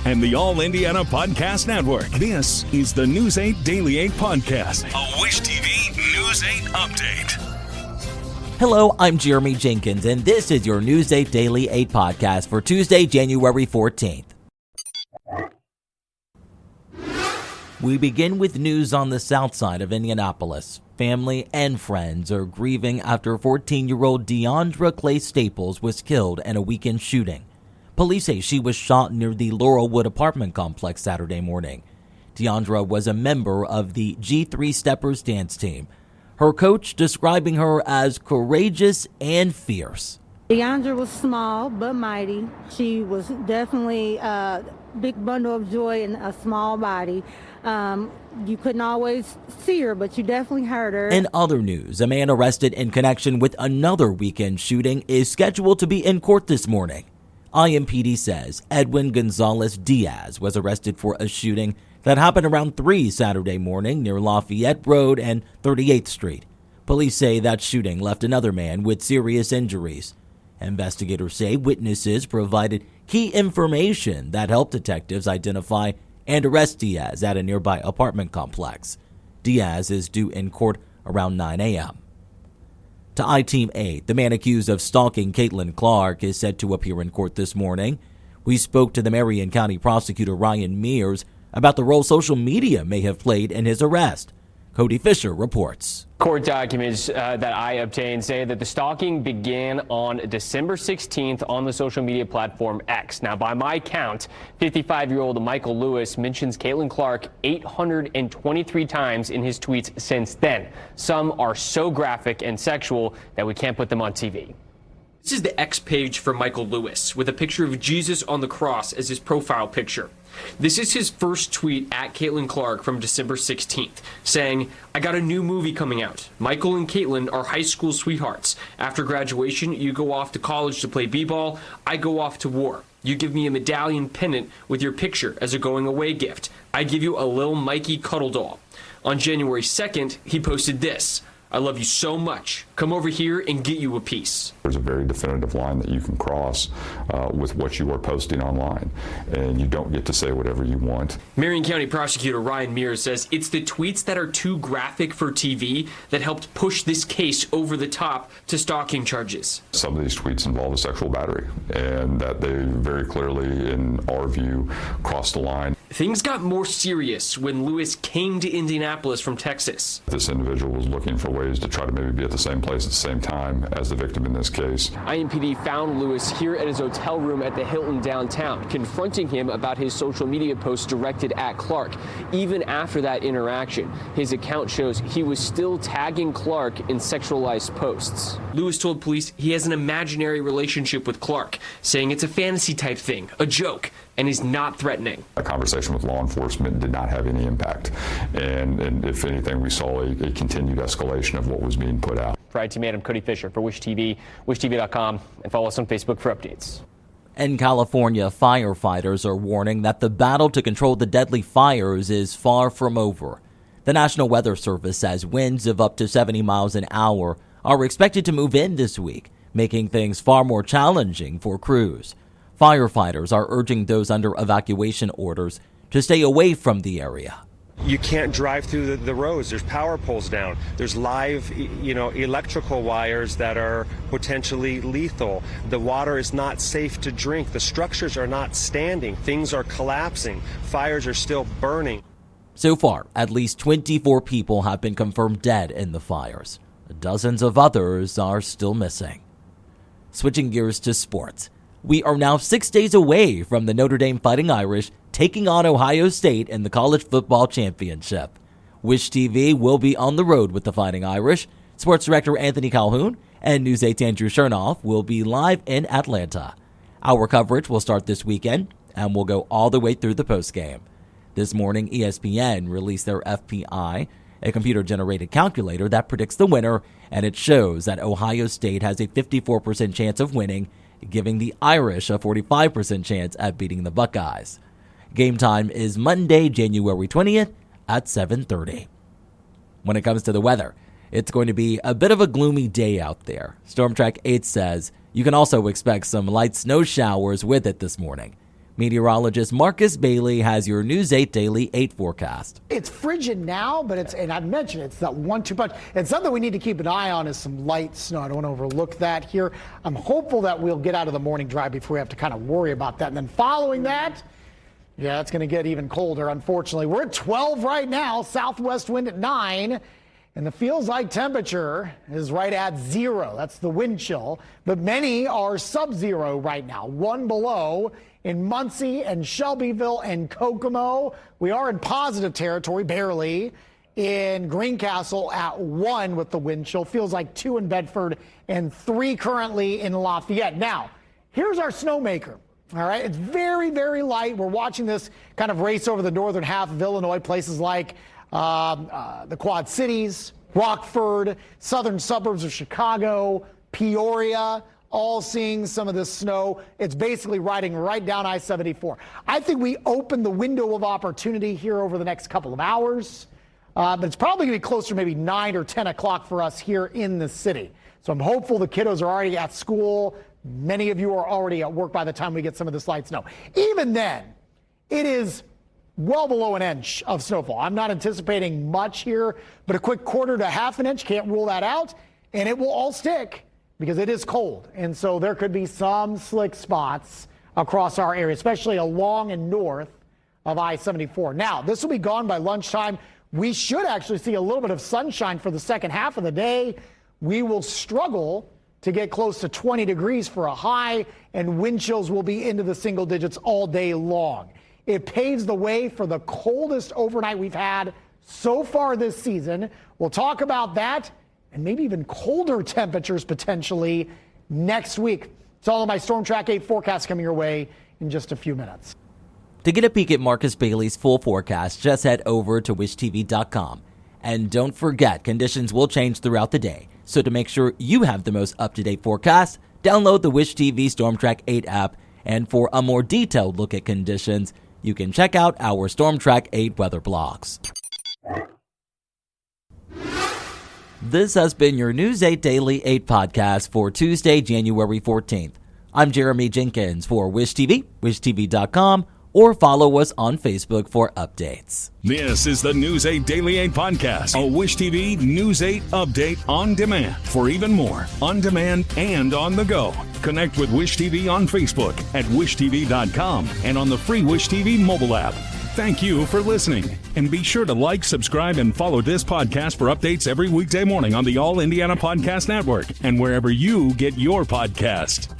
and the All Indiana Podcast Network. This is the News 8 Daily 8 Podcast, a Wish TV News 8 update. Hello, I'm Jeremy Jenkins, and this is your News 8 Daily 8 Podcast for Tuesday, January 14th. We begin with news on the south side of Indianapolis. Family and friends are grieving after 14-year-old Deandra Clay Staples was killed in a weekend shooting. Police say she was shot near the Laurelwood apartment complex Saturday morning. Deandra was a member of the G3 Steppers dance team. Her coach describing her as courageous and fierce. Deandra was small but mighty. She was definitely a big bundle of joy in a small body. You couldn't always see her, but you definitely heard her. In other news, a man arrested in connection with another weekend shooting is scheduled to be in court this morning. IMPD says Edwin Gonzalez Diaz was arrested for a shooting that happened around 3 Saturday morning near Lafayette Road and 38th Street. Police say that shooting left another man with serious injuries. Investigators say witnesses provided key information that helped detectives identify and arrest Diaz at a nearby apartment complex. Diaz is due in court around 9 a.m. To I-Team 8, the man accused of stalking Caitlin Clark is set to appear in court this morning. We spoke to the Marion County prosecutor Ryan Mears about the role social media may have played in his arrest. Cody Fisher reports. Court documents that I obtained say that the stalking began on December 16th on the social media platform X. Now, by my count, 55-year-old Michael Lewis mentions Caitlin Clark 823 times in his tweets since then. Some are so graphic and sexual that we can't put them on TV. This is the X page for Michael Lewis, with a picture of Jesus on the cross as his profile picture. This is his first tweet at Caitlin Clark from December 16th, saying, "I got a new movie coming out. Michael and Caitlin are high school sweethearts. After graduation, you go off to college to play b-ball. I go off to war. You give me a medallion pendant with your picture as a going-away gift. I give you a little Mikey cuddle doll." On January 2nd, he posted this. "I love you so much. Come over here and get you a piece." There's a very definitive line that you can cross with what you are posting online, and you don't get to say whatever you want. Marion County prosecutor Ryan Mears says it's the tweets that are too graphic for TV that helped push this case over the top to stalking charges. Some of these tweets involve a sexual battery, and that they very clearly, in our view, crossed the line. Things got more serious when Lewis came to Indianapolis from Texas. This individual was looking for ways to try to maybe be at the same place at the same time as the victim in this case. IMPD found Lewis here at his hotel room at the Hilton downtown, confronting him about his social media posts directed at Clark. Even after that interaction, his account shows he was still tagging Clark in sexualized posts. Lewis told police he has an imaginary relationship with Clark, saying it's a fantasy type thing, a joke, and is not threatening. A conversation with law enforcement did not have any impact, and if anything, we saw a continued escalation of what was being put out. For IT Man, I'm Cody Fisher for Wish TV, wishtv.com, and follow us on Facebook for updates. In California, firefighters are warning that the battle to control the deadly fires is far from over. The National Weather Service says winds of up to 70 miles an hour are expected to move in this week, making things far more challenging for crews. Firefighters are urging those under evacuation orders to stay away from the area. You can't drive through the roads. There's power poles down. There's live, electrical wires that are potentially lethal. The water is not safe to drink. The structures are not standing. Things are collapsing. Fires are still burning. So far, at least 24 people have been confirmed dead in the fires. Dozens of others are still missing. Switching gears to sports. We are now 6 days away from the Notre Dame Fighting Irish taking on Ohio State in the College Football Championship. Wish TV will be on the road with the Fighting Irish. Sports Director Anthony Calhoun and News 8's Andrew Chernoff will be live in Atlanta. Our coverage will start this weekend and will go all the way through the postgame. This morning, ESPN released their FPI, a computer-generated calculator that predicts the winner, and it shows that Ohio State has a 54% chance of winning, giving the Irish a 45% chance at beating the Buckeyes. Game time is Monday, January 20th at 7:30. When it comes to the weather, it's going to be a bit of a gloomy day out there. Storm Track 8 says you can also expect some light snow showers with it this morning. Meteorologist Marcus Bailey has your News 8 Daily 8 forecast. It's frigid now, but and I've mentioned it's that 1-2 punch. And something we need to keep an eye on is some light snow. I don't want to overlook that here. I'm hopeful that we'll get out of the morning drive before we have to kind of worry about that. And then following that, yeah, it's going to get even colder, unfortunately. We're at 12 right now, southwest wind at 9. And the feels like temperature is right at 0. That's the wind chill. But many are sub-zero right now, 1 below in Muncie and Shelbyville and Kokomo. We are in positive territory, barely, in Greencastle at 1 with the wind chill. Feels like 2 in Bedford and 3 currently in Lafayette. Now, here's our snowmaker. All right, it's very, very light. We're watching this kind of race over the northern half of Illinois, places like the Quad Cities, Rockford, southern suburbs of Chicago, Peoria, all seeing some of this snow. It's basically riding right down I-74. I think we open the window of opportunity here over the next couple of hours, but it's probably going to be closer to maybe 9 or 10 o'clock for us here in the city. So I'm hopeful the kiddos are already at school. Many of you are already at work by the time we get some of this light snow. Even then, it is well below an inch of snowfall. I'm not anticipating much here, but a quick quarter to half an inch, can't rule that out, and it will all stick because it is cold. And so there could be some slick spots across our area, especially along and north of I-74. Now, this will be gone by lunchtime. We should actually see a little bit of sunshine for the second half of the day. We will struggle to get close to 20 degrees for a high, and wind chills will be into the single digits all day long. It paves the way for the coldest overnight we've had so far this season. We'll talk about that and maybe even colder temperatures potentially next week. It's all of my Storm Track 8 forecast coming your way in just a few minutes. To get a peek at Marcus Bailey's full forecast, just head over to wishtv.com. And don't forget, conditions will change throughout the day. So to make sure you have the most up-to-date forecast, download the Wish TV Storm Track 8 app. And for a more detailed look at conditions, you can check out our Storm Track 8 weather blogs. This has been your News 8 Daily 8 podcast for Tuesday, January 14th. I'm Jeremy Jenkins for Wish TV, wishtv.com, or follow us on Facebook for updates. This is the News 8 Daily 8 podcast, a Wish TV News 8 update on demand. For even more, on demand and on the go, connect with Wish TV on Facebook at wishtv.com and on the free Wish TV mobile app. Thank you for listening, and be sure to like, subscribe, and follow this podcast for updates every weekday morning on the All Indiana Podcast Network and wherever you get your podcast.